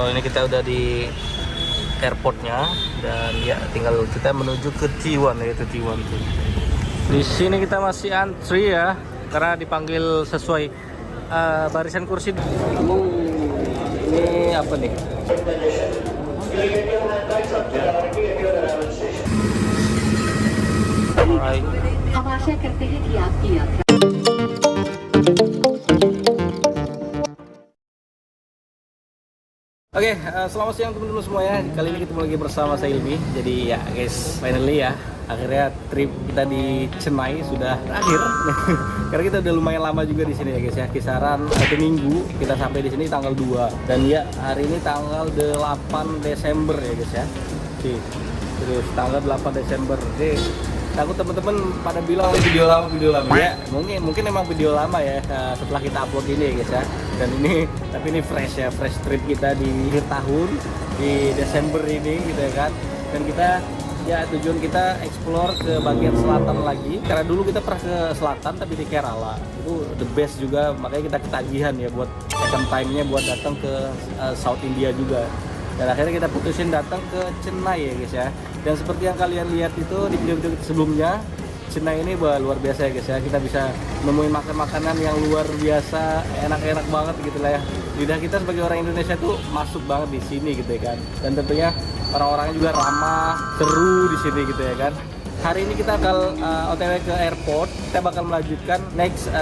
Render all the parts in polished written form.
Ini kita udah di airportnya dan ya tinggal kita menuju ke T1, yaitu T1 tuh. Di sini kita masih antri ya karena dipanggil sesuai barisan kursi. Ini apa nih? Alright. हम आशा करते हैं कि आपकी यात्रा Oke, selamat siang teman-teman semua ya. Kali ini ketemu lagi bersama saya Ilmi. Jadi ya guys, finally ya, akhirnya trip kita di Chennai sudah berakhir. Karena kita udah lumayan lama juga di sini ya guys ya. Kisaran 1 minggu kita sampai di sini tanggal 2. Dan ya hari ini tanggal 8 Desember ya guys ya. Terus tanggal 8 Desember. Oke. Takut teman-teman pada bilang video lama ya. Mungkin emang video lama ya setelah kita upload ini ya guys ya. Dan ini tapi ini fresh ya, fresh trip kita di akhir tahun di Desember ini gitu ya kan. Dan kita ya tujuan kita explore ke bagian selatan lagi. Karena dulu kita pernah ke selatan tapi di Kerala. Itu the best juga, makanya kita ketagihan ya buat second time-nya buat datang ke South India juga. Dan akhirnya kita putusin datang ke Chennai ya guys ya. Dan seperti yang kalian lihat itu di video-video sebelumnya, Chennai ini luar biasa ya guys ya. Kita bisa nemuin makanan yang luar biasa, enak-enak banget gitu lah ya. Lidah kita sebagai orang Indonesia tuh masuk banget di sini gitu ya kan. Dan tentunya orang-orangnya juga ramah, seru di sini gitu ya kan. Hari ini kita bakal OTW ke airport. Kita bakal melanjutkan next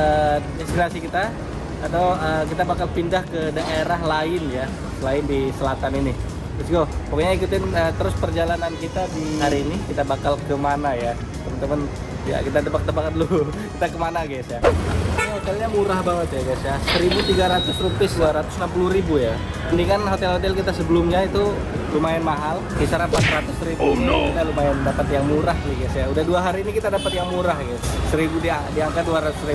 destinasi kita, atau kita bakal pindah ke daerah lain ya, selain di selatan ini. Let's go. Pokoknya ikutin terus perjalanan kita di hari ini. Kita bakal kemana ya teman-teman. Ya kita tebak-tebakan dulu. Kita kemana guys ya. Ini hotelnya murah banget ya guys ya. 1.300 rupiah, 260.000 ya. Ini kan hotel-hotel kita sebelumnya itu lumayan mahal. Kisaran 400.000. Kita lumayan dapat yang murah nih guys ya. Udah 2 hari ini kita dapat yang murah guys. 1.000 diangkat 200.000.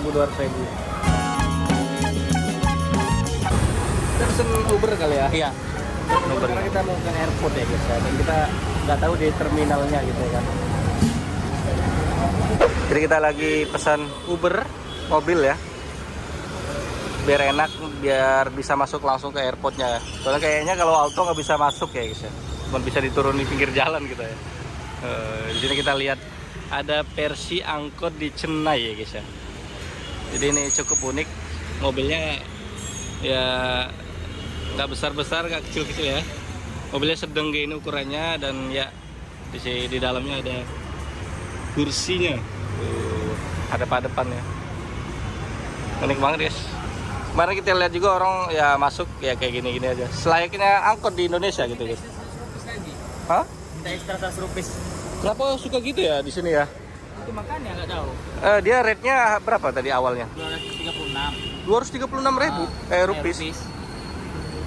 Kita pesen Uber kali ya. Iya. Karena kita mau ke airport ya guys ya, dan kita nggak tahu di terminalnya gitu kan. Jadi kita lagi pesan Uber mobil ya, biar enak, biar bisa masuk langsung ke airportnya. Soalnya kayaknya kalau auto nggak bisa masuk ya guys ya, cuma bisa diturun di pinggir jalan gitu ya. Di sini kita lihat ada versi angkot di Chennai ya guys ya. Jadi ini cukup unik, mobilnya ya nggak besar-besar, nggak kecil-kecil ya. Mobilnya sedang gini ukurannya, dan ya di dalamnya ada kursinya, ada depan ya. Unik banget guys. Kemarin kita lihat juga orang ya masuk ya kayak gini-gini aja, selayaknya angkot di Indonesia gitu guys. Hah? Minta ekstra 100 rupiah. Kenapa suka gitu ya di sini ya? Itu makanya nggak tahu. Dia rate-nya berapa tadi awalnya? 236. 236.000 rupiah.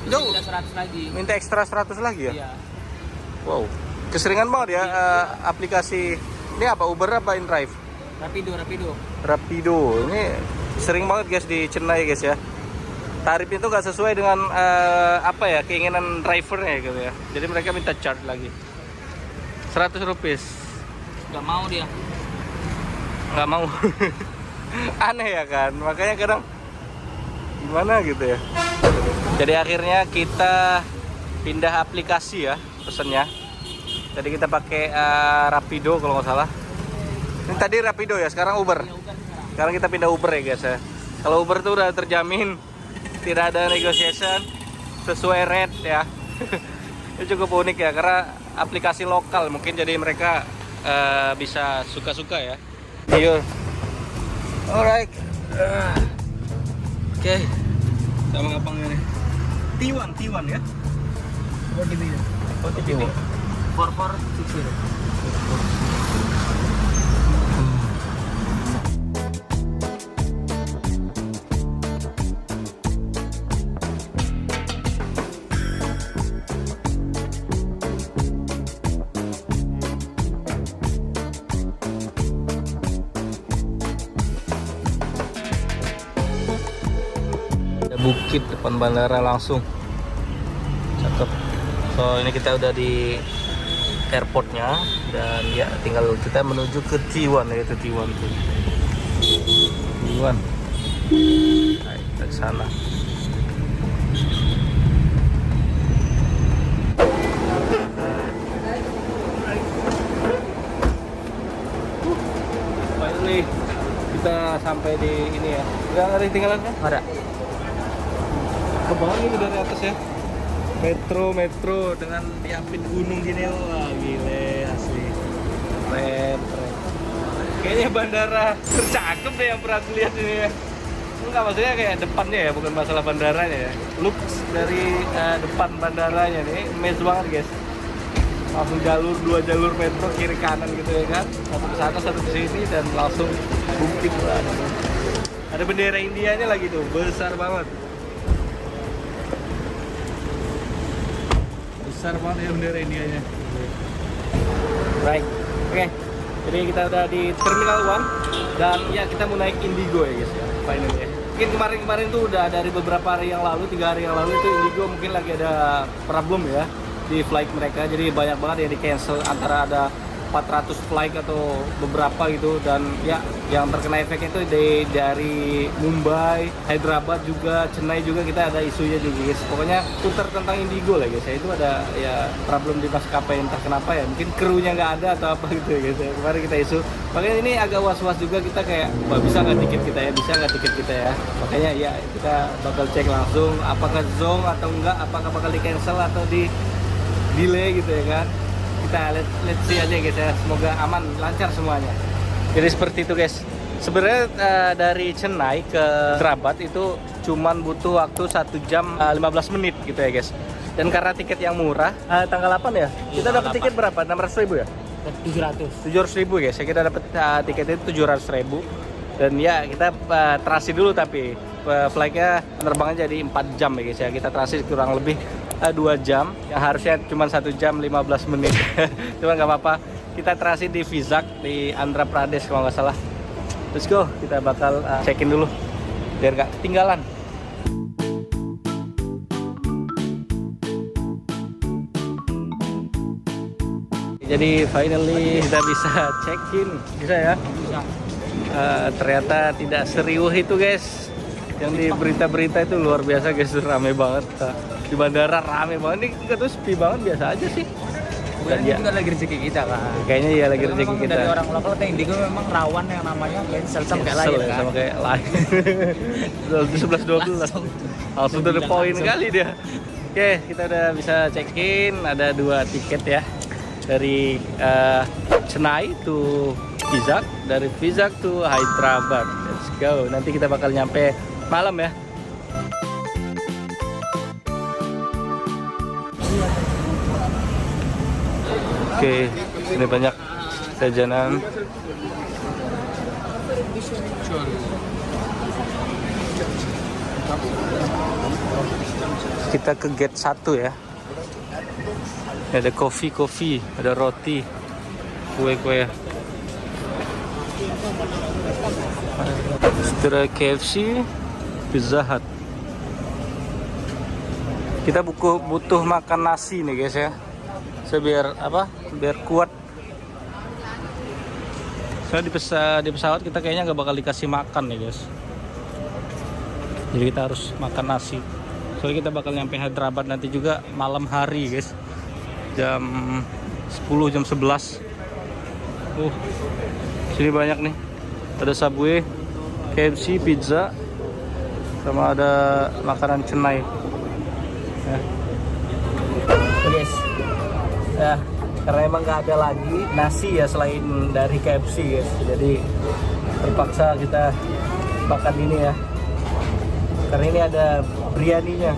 Itu Minta 100 lagi. minta ekstra 100 lagi ya? Iya. Wow, keseringan banget ya aplikasi ini apa, Uber apa InDrive? Rapido. Ini sering banget guys di Chennai guys ya. Tarif itu nggak sesuai dengan apa ya, keinginan drivernya gitu ya. Jadi mereka minta charge lagi 100 rupiah. Nggak mau dia. Nggak mau. Aneh ya kan, makanya kadang gimana gitu ya. Jadi akhirnya kita pindah aplikasi ya pesennya. Tadi kita pakai Rapido kalau nggak salah. Ini tadi Rapido ya, sekarang Uber. Sekarang kita pindah Uber ya guys ya. Kalau Uber tuh udah terjamin tidak ada negotiation, sesuai rate ya. Itu cukup unik ya, karena aplikasi lokal mungkin, jadi mereka bisa suka-suka ya. Yuk. Alright. Oke. Sama ngapangnya nih. T1 ya. OTP. 4460. Bukit depan bandara langsung, cakep. So ini kita udah di airportnya, dan ya tinggal kita menuju ke T1, yaitu T1 tuh. T1. Nah, kita ke sana. sampai di ini ya. Nggak ada tinggalan kan? Ada. Ke bawah gitu dari atas ya. Metro dengan diapit gunung gini, wah gile asli. Keren. Kayaknya bandara tercakep deh yang pernah aku lihat ini ya. Enggak, maksudnya kayak depannya ya, bukan masalah bandaranya ya. Looks dari depan bandaranya nih, amazing banget guys. Langsung dua jalur metro kiri kanan gitu ya kan. Satu ke sana, satu ke sini dan langsung bukit lah. Ada bendera Indianya lagi tuh, besar banget. Besar banget ya bendera Indianya. Right. Oke. Jadi kita udah di Terminal 1 dan ya kita mau naik Indigo ya guys ya. Finally ya. Mungkin kemarin tuh udah dari beberapa hari yang lalu, 3 hari yang lalu itu Indigo mungkin lagi ada problem ya di flight mereka, jadi banyak banget yang di cancel, antara ada 400 flight atau beberapa gitu, dan ya yang terkena efeknya itu dari Mumbai, Hyderabad juga, Chennai juga kita ada isunya juga guys. Pokoknya putar tentang Indigo lah guys ya, itu ada ya problem di maskapai entah kenapa ya, mungkin krunya nggak ada atau apa gitu ya guys ya. Kemarin kita isu, makanya ini agak was-was juga kita kayak, wah bisa nggak tiket kita ya, bisa nggak tiket kita ya. Makanya ya kita bakal cek langsung apakah zonk atau enggak, apakah bakal di cancel atau di delay gitu ya kan. Kita let's see aja guys ya, semoga aman lancar semuanya. Jadi seperti itu guys. Sebenarnya dari Chennai ke Hyderabad itu cuman butuh waktu 1 jam 15 menit gitu ya guys. Dan karena tiket yang murah, tanggal 8 ya, kita dapat tiket berapa? 600.000 ya? 700.000 guys ya, kita dapat tiketnya 700.000. Dan ya kita transit dulu, tapi flightnya penerbangannya jadi 4 jam ya guys ya. Kita transit kurang lebih 2 jam, yang harusnya cuma 1 jam 15 menit. Cuma nggak apa-apa, kita transit di Vizag di Andhra Pradesh kalau nggak salah. Let's go, kita bakal check-in dulu biar nggak ketinggalan. Jadi finally kita bisa check-in, bisa ya? Bisa. Ternyata tidak seriuh itu guys. Yang di berita-berita itu luar biasa guys, rame banget. Di bandara rame banget, ini kita tuh sepi banget, biasa aja sih. Dan ya, juga lagi rezeki kita kan. kayaknya iya lagi rezeki Memang kita. dari orang lokal atau Indigo memang rawan yang namanya cancel sama kayak lain kan. Sama kayak lain. 11-12 langsung to the point kali dia. Oke, kita udah bisa check-in, ada 2 tiket ya. Dari Chennai to Vizag, dari Vizag to Hyderabad. Let's go. Nanti kita bakal nyampe malam ya. Oke, ini banyak jajanan. Kita ke gate 1 ya. Ini ada kopi, ada roti, kue-kue. Setelah KFC, Pizza Hut. Kita butuh makan nasi nih guys ya. Biar apa? Biar kuat. Soalnya di pesawat kita kayaknya nggak bakal dikasih makan nih guys. Jadi kita harus makan nasi. Soalnya kita bakal nyampe Hyderabad nanti juga malam hari guys. Jam 10, jam 11. Sini banyak nih. Ada Subway, KFC, pizza, sama ada makanan Chennai. Ya. Guys. Ya, karena emang nggak ada lagi nasi ya selain dari KFC guys, jadi terpaksa kita makan ini ya, karena ini ada biryaninya.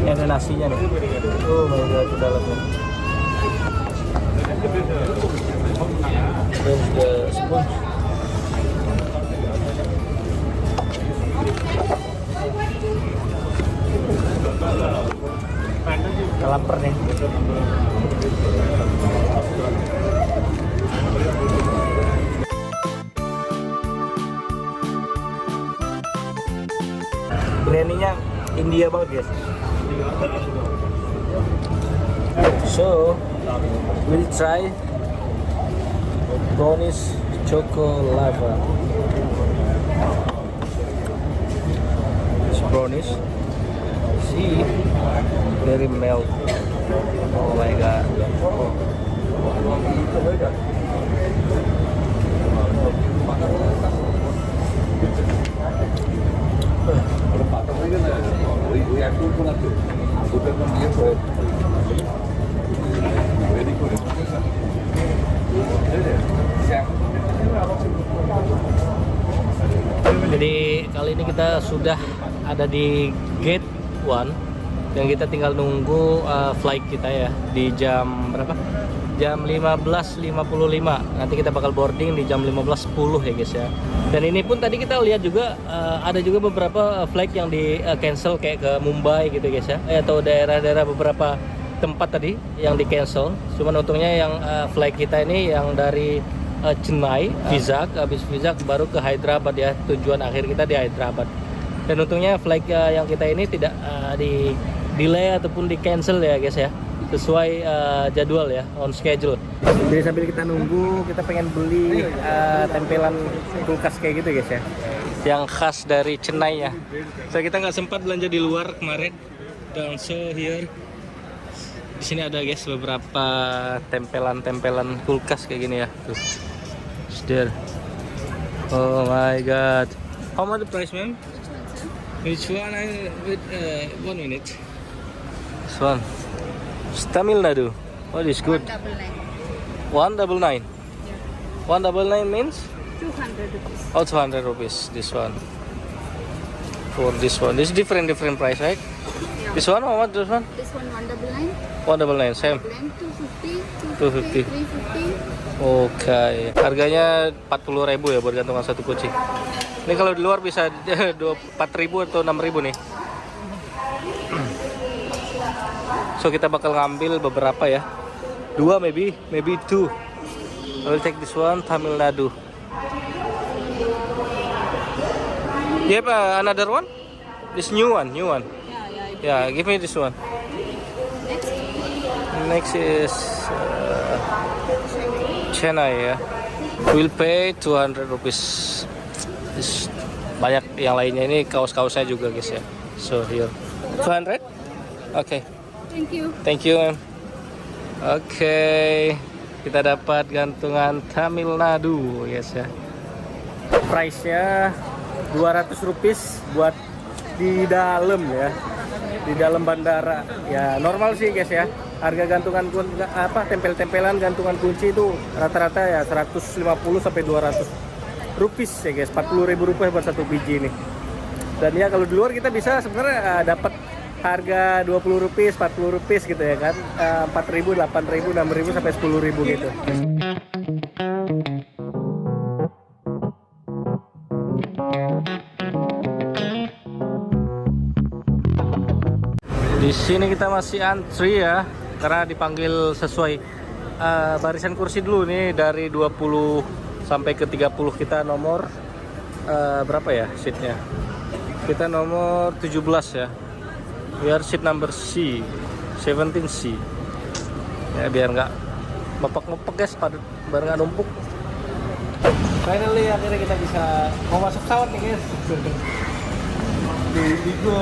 Ini ada nasinya nih. Oh my god, ke dalamnya. There's the spoon. Lapar nih. Biryaninya India banget guys. So we'll try brownies choco lava. This brownies. See, very melt. Oh my god. Jadi kali ini kita sudah ada di gate 1 dan kita tinggal nunggu flight kita ya di jam berapa? Jam 15.55. Nanti kita bakal boarding di jam 15.10 ya guys ya. Dan ini pun tadi kita lihat juga ada juga beberapa flight yang di cancel kayak ke Mumbai gitu guys ya. Atau daerah-daerah beberapa tempat tadi yang di cancel. Cuman untungnya yang flight kita ini yang dari Chennai, Vizag, habis Vizag baru ke Hyderabad ya, tujuan akhir kita di Hyderabad. Dan untungnya flight yang kita ini tidak di delay ataupun di cancel ya guys ya, sesuai jadwal ya, on schedule. Jadi sambil kita nunggu, kita pengen beli tempelan kulkas kayak gitu guys ya, yang khas dari Chennai ya. So kita nggak sempat belanja di luar kemarin. Dan so here, di sini ada guys beberapa tempelan kulkas kayak gini ya. Tuh. There. Oh my god. How much the price, ma'am? Which one? With 1 minute. This one. It's Tamil Nadu. What is good? 199. 199 means? 200 rupees. Oh, 200 rupees. This one. For this one. This is different price, right? Yeah. This one, how much this one? This one 199. 199, same. Blend 250, 250. 350. Oke, harganya 40.000 ya buat gantungan satu kucing. Ini kalau di luar bisa 4.000 atau 6.000 nih. So kita bakal ngambil beberapa ya. 2 maybe 2. I will take this one, Tamil Nadu. You have another one? This new one. Yeah, give me this one. Next is Chennai ya. We'll pay 200 rupees. Banyak yang lainnya, ini kaos-kaosnya juga guys ya. So here 200. Oke. Thank you ma'am. Oke, kita dapat gantungan Tamil Nadu guys ya. Price-nya 200 rupees buat di dalam ya. Di dalam bandara. Ya normal sih guys ya. Harga gantungan tempel-tempelan gantungan kunci itu rata-rata ya 150 sampai 200 rupiah ya guys, 40.000 rupiah buat satu biji ini. Dan ya kalau di luar kita bisa sebenarnya dapat harga 20 rupiah, 40 rupiah gitu ya kan, 4.000, 8.000, 6.000 sampai 10.000 gitu. Di sini kita masih antri ya, karena dipanggil sesuai barisan kursi dulu nih, dari 20 sampai ke 30 kita nomor berapa ya seatnya? Kita nomor 17 ya. Biar seat number C, 17C. Ya biar nggak mepek-mepek guys, biar nggak numpuk. Finally akhirnya kita bisa mau masuk pesawat nih guys. Go.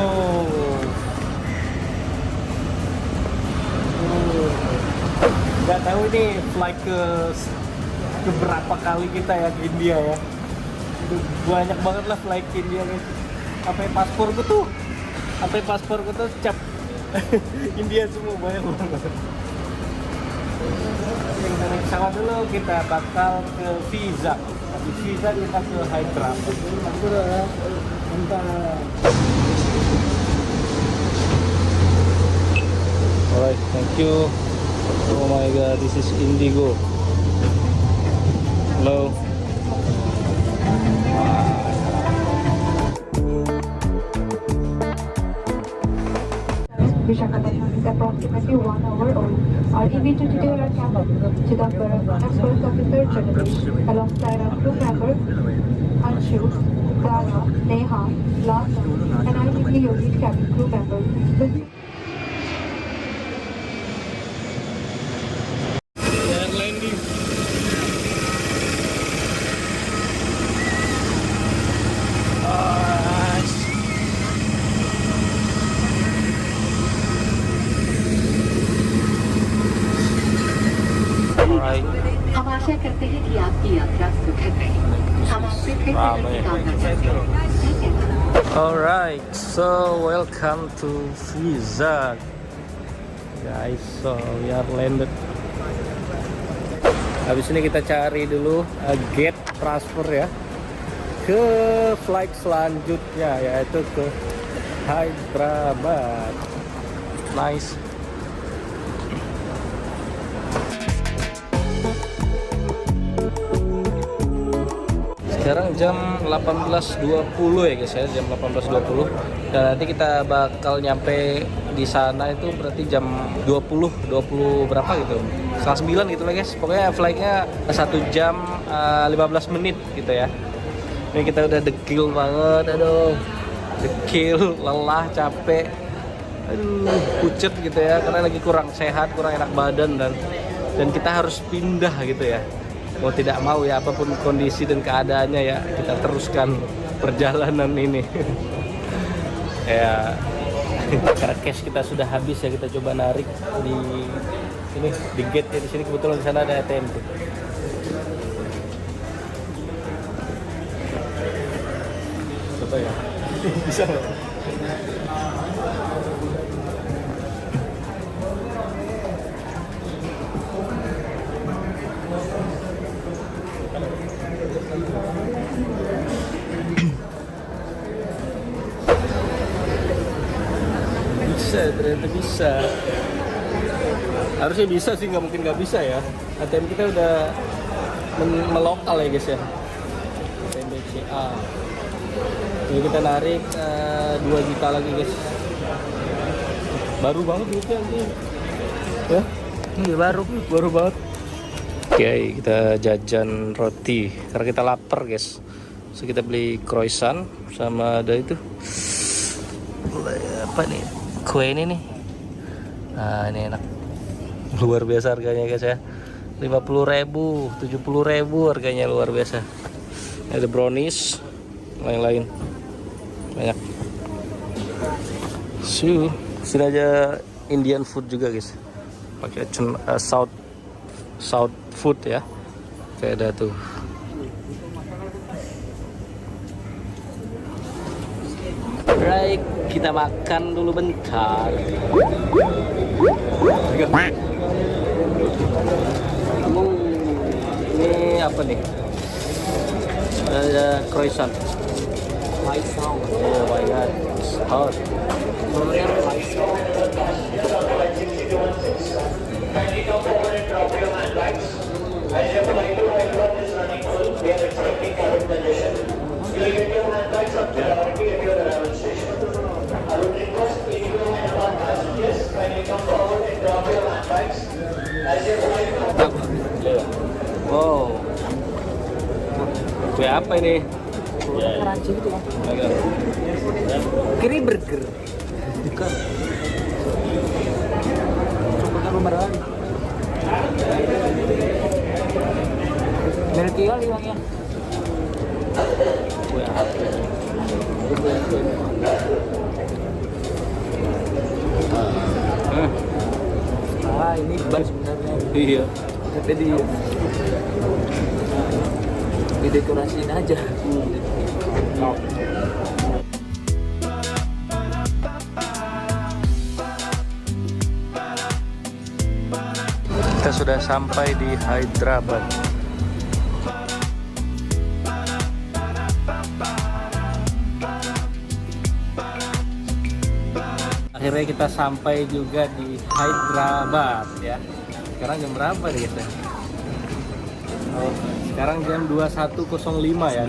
Nggak tahu ini flight ke berapa kali kita ya ke India ya. Banyak banget lah flight ke India guys. Sampai pasporku tuh cap India semua, banyak banget. Kita naik pesawat dulu, kita bakal ke Vizag. Habis Vizag kita ke Hyderabad. Alright, thank you. Oh my god, this is Indigo. Hello. Visakhapatnam is approximately 1 hour old. Our EV2 today are captain Chidambaram, Express Officer Jagadish, alongside our crew member Anshu, Dara, Neha, Lata, and ITV Yogi cabin crew member. Alright. हम आशा करते हैं कि आपकी यात्रा सुखद रही हम आपसे फिर मिलने की कामना करते हैं Alright, so welcome to Visa, guys. So we are landed. Habis ini kita cari dulu gate transfer ya ke flight selanjutnya, yaitu ke Hyderabad. Nice. Sekarang jam 18.20 ya guys ya, jam 18.20. Dan nanti kita bakal nyampe di sana itu berarti jam 20 berapa gitu. Setengah 9 gitu lah guys. Pokoknya flightnya 1 jam 15 menit gitu ya. Ini kita udah dekil banget, aduh. Dekil, lelah, capek. Aduh, pucet gitu ya, karena lagi kurang sehat, kurang enak badan dan kita harus pindah gitu ya. Mau tidak mau ya, apapun kondisi dan keadaannya ya, kita teruskan perjalanan ini. Ya, karena cash kita sudah habis ya, kita coba narik di ini di gate ya, di sini kebetulan di sana ada ATM tuh. Coba ya, bisa nggak? Bisa, ternyata bisa. Harusnya bisa sih, nggak mungkin nggak bisa ya. ATM kita udah melokal ya guys ya. ATM BCA. Jadi kita narik 2 juta lagi guys. Baru banget duitnya ini. Ya? Ini baru banget. Oke, kita jajan roti karena kita lapar guys. So kita beli croissant sama ada itu apa nih, kue ini nih. Nah ini enak, luar biasa harganya guys ya. 50.000, 70.000 harganya, luar biasa. Ada brownies, lain-lain banyak. Sini aja Indian food juga guys, pakai South food ya, kayak ada tuh. Right, kita makan dulu bentar. Ini apa nih? Ada croissant. Oh my god, it's hot. Wow, kue apa ini? crunchy gitu ya. Kiri burger. Bukan. Coba beneran. Milky kali uangnya. Kue apa? Ini ban sebenarnya. Iya. Jadi didekorasiin aja. Kita sudah sampai di Hyderabad. Akhirnya kita sampai juga di Hyderabad ya. Sekarang jam berapa nih kita? Oh, sekarang jam 21.05 ya.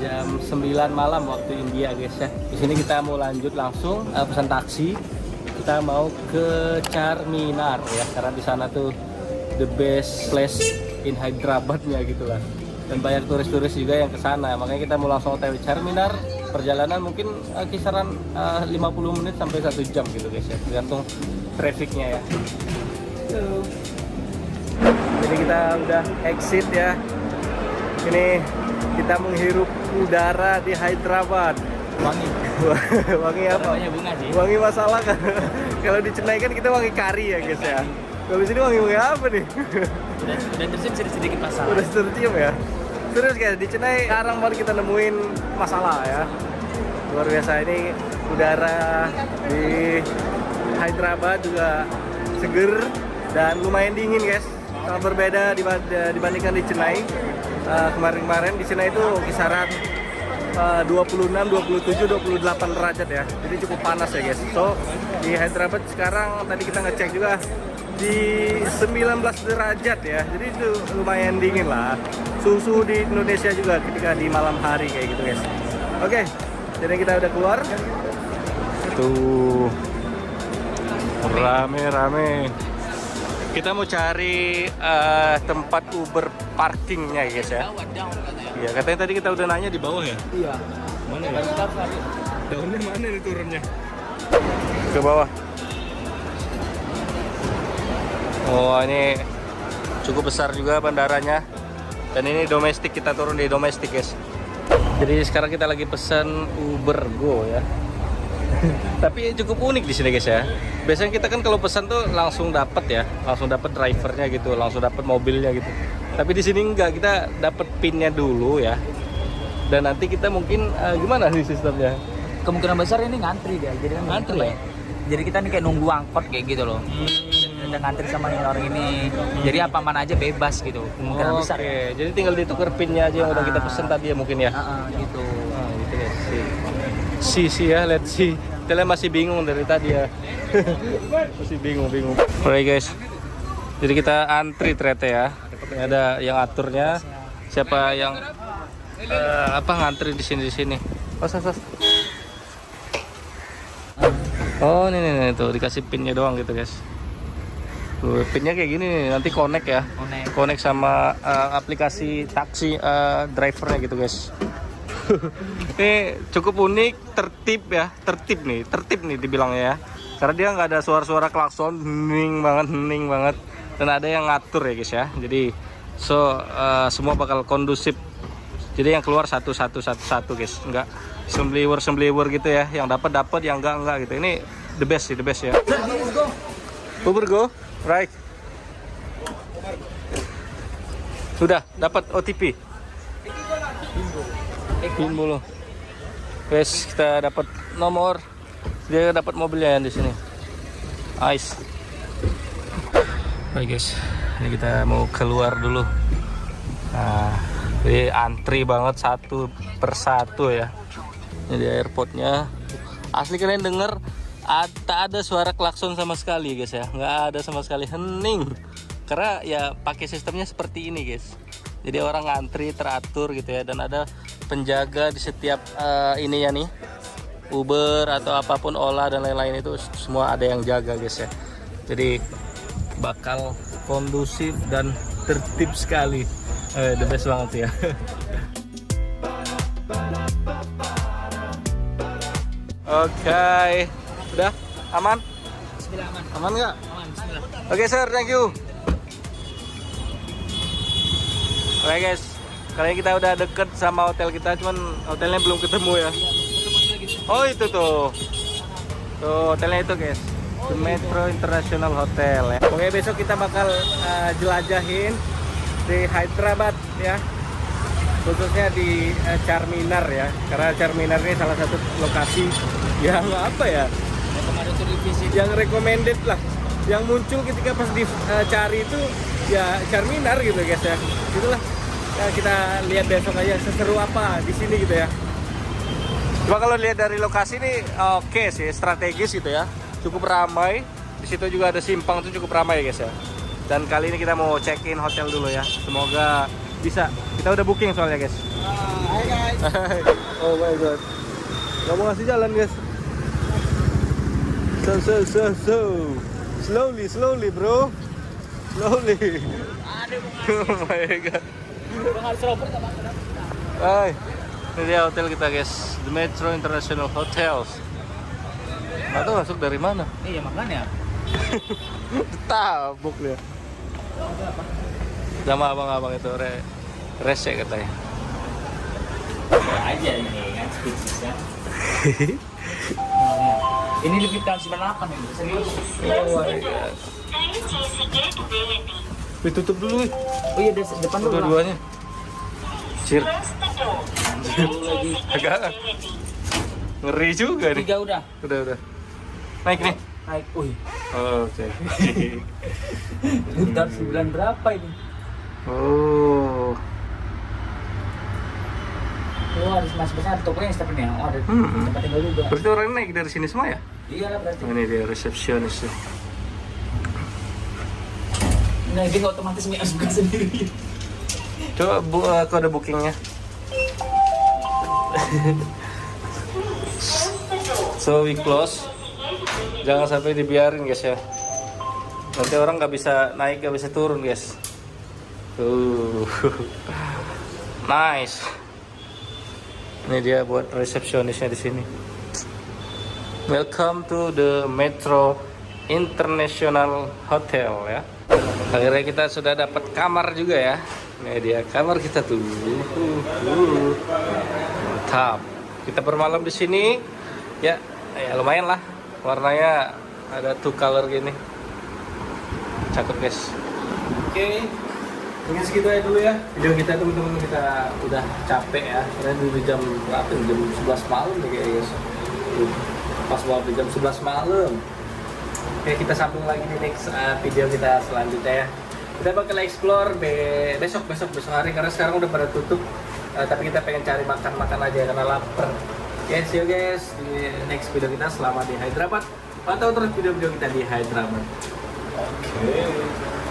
Jam 9 malam waktu India guys ya. Di sini kita mau lanjut langsung pesan taksi. Kita mau ke Charminar ya, karena di sana tuh the best place in Hyderabadnya gitu lah. Dan banyak turis-turis juga yang ke sana. Makanya kita mau langsung OTW Charminar. Perjalanan mungkin kisaran 50 menit sampai 1 jam gitu guys ya, tergantung trafficnya ya. Jadi kita udah exit ya. Ini kita menghirup udara di Hyderabad. Wangi. Wangi apa? Banyak bunga sih. Wangi masalah kan. Kalau di Chennai kan kita wangi kari ya guys ya. Kalau di sini wangi-wangi apa nih? Udah tersium sedikit masalah. Udah tercium ya. Terus guys, di Chennai sekarang baru kita nemuin masalah ya. Luar biasa, ini udara di Hyderabad juga seger dan lumayan dingin guys. Sangat berbeda dibandingkan di Chennai. Kemarin-kemarin di Chennai itu kisaran 26, 27, 28 derajat ya. Jadi cukup panas ya guys. So di Hyderabad sekarang tadi kita ngecek juga di 19 derajat ya. Jadi itu lumayan dingin lah. Suhu di Indonesia juga ketika di malam hari kayak gitu guys. Oke, jadi kita udah keluar. Tuh rame-rame. Kita mau cari tempat Uber parkingnya guys ya. Iya, katanya tadi kita udah nanya di bawah ya. Iya. Mana ya? Daunnya mana nih turunnya? Ke bawah. Oh, ini cukup besar juga bandaranya. Dan ini domestik, kita turun di domestik guys. Jadi sekarang kita lagi pesan Uber Go ya. Tapi cukup unik di sini guys ya. Biasanya kita kan kalau pesan tuh langsung dapat ya, langsung dapat drivernya gitu, langsung dapat mobilnya gitu. Tapi di sini enggak, kita dapat pinnya dulu ya. Dan nanti kita mungkin gimana sih sistemnya? Kemungkinan besar ini ngantri dia. Jadi kan Ngantri ya? Jadi kita nih kayak nunggu angkot kayak gitu loh. Kita ngantri sama orang ini. Jadi apa mana aja bebas gitu. Kemungkinan besar. Oke, jadi tinggal ditukar pinnya aja yang udah kita pesen tadi ya mungkin ya. Gitu. Gitu guys. Si ya, let's see. Kita masih bingung dari tadi ya. Masih bingung. Alright guys. Jadi kita antri ternyata ya. Ada yang aturnya. Siapa yang ngantri di sini. Pas. Oh, nih tuh dikasih pinnya doang gitu guys. Tuh, pinnya kayak gini nih, nanti connect ya. Connect sama aplikasi taksi drivernya gitu guys. Ini cukup unik, tertib nih dibilangnya ya. Karena dia nggak ada suara-suara klakson, hening banget. Dan ada yang ngatur ya guys ya. Jadi semua bakal kondusif. Jadi yang keluar satu guys, nggak sembeliwer gitu ya. Yang dapat, yang enggak gitu. Ini the best ya. Uber Go, right? Sudah dapat OTP. Pin dulu. Guys, kita dapat nomor. Dia dapat mobilnya yang di sini. Nice. Baik guys, ini kita mau keluar dulu. Nah, jadi antri banget satu persatu ya. Ini di airportnya. Asli kalian denger tak ada suara klakson sama sekali guys ya. Nggak ada sama sekali, hening. Karena ya pakai sistemnya seperti ini guys. Jadi orang ngantri teratur gitu ya, dan ada penjaga di setiap ini ya nih, Uber atau apapun Ola dan lain-lain itu semua ada yang jaga guys ya. Jadi bakal kondusif dan tertib sekali. The best banget ya. Oke, udah aman? Bismillah, aman. Aman nggak? Aman, bismillah. Oke sir, thank you. Oke guys, kali ini kita udah deket sama hotel kita, cuman hotelnya belum ketemu ya. Oh itu tuh hotelnya itu guys, The Metro International Hotel ya. Oke, besok kita bakal jelajahin di Hyderabad ya, khususnya di Charminar ya, karena Charminar ini salah satu lokasi yang apa ya, yang recommended lah, yang muncul ketika pas dicari itu ya Charminar gitu guys ya. Itulah ya, kita lihat besok aja seseru apa di sini gitu ya. Cuma kalau lihat dari lokasi ini oke sih, strategis gitu ya, cukup ramai. Di situ juga ada simpang itu cukup ramai guys ya. Dan kali ini kita mau check in hotel dulu ya. Semoga bisa. Kita udah booking soalnya guys. Hai guys. Oh my god. Gak mau ngasih jalan guys. So. Slowly bro. Slowly. Oh my god. Hai. Ini dia hotel kita guys. The Metro International Hotels. Nggak tahu masuk dari mana. Iya makanya. Tabuk dia. Sama abang-abang itu rese katanya. Aja ini kan speechless ya. Ini lebih tahun 98 ini, serius. Oh my god. Wih, tutup dulu, wih. Oh iya, depan dulu. Dua-duanya. Cir. Agak ngeri juga nih. 3 udah. Udah. Naik nih. Naik. Wih. Oke. Ini tahun 9 berapa ini? Oh. Oh, ada masih besar tokonya tapi nih. Oh, ada tempat tinggal juga. Berarti orang naik dari sini semua ya? Iya lah berarti. Oh, ini dia resepsionis tuh. Nah, dia nggak otomatis buka sendiri. Coba aku ada bookingnya. So we close. Jangan sampai dibiarin guys ya. Nanti orang nggak bisa naik, nggak bisa turun guys. Nice. Ini dia buat resepsionisnya di sini. Welcome to the Metro International Hotel ya. Akhirnya kita sudah dapat kamar juga ya. Ini dia kamar kita tuh. Mantap. Kita bermalam di sini. Ya lumayan lah. Warnanya ada 2 color gini. Cakep guys. Oke. Mungkin segitu aja dulu ya video kita teman-teman, kita udah capek ya karena dulu jam berapa, jam 11 malam nih guys. Pas banget jam 11 malam. Oke, kita sambung lagi di next video kita selanjutnya ya. Kita bakal explore besok hari karena sekarang udah pada tutup. Tapi kita pengen cari makan aja karena lapar. Oke, see you guys di next video kita selama di Hyderabad. Pantau terus video-video kita di Hyderabad. Oke.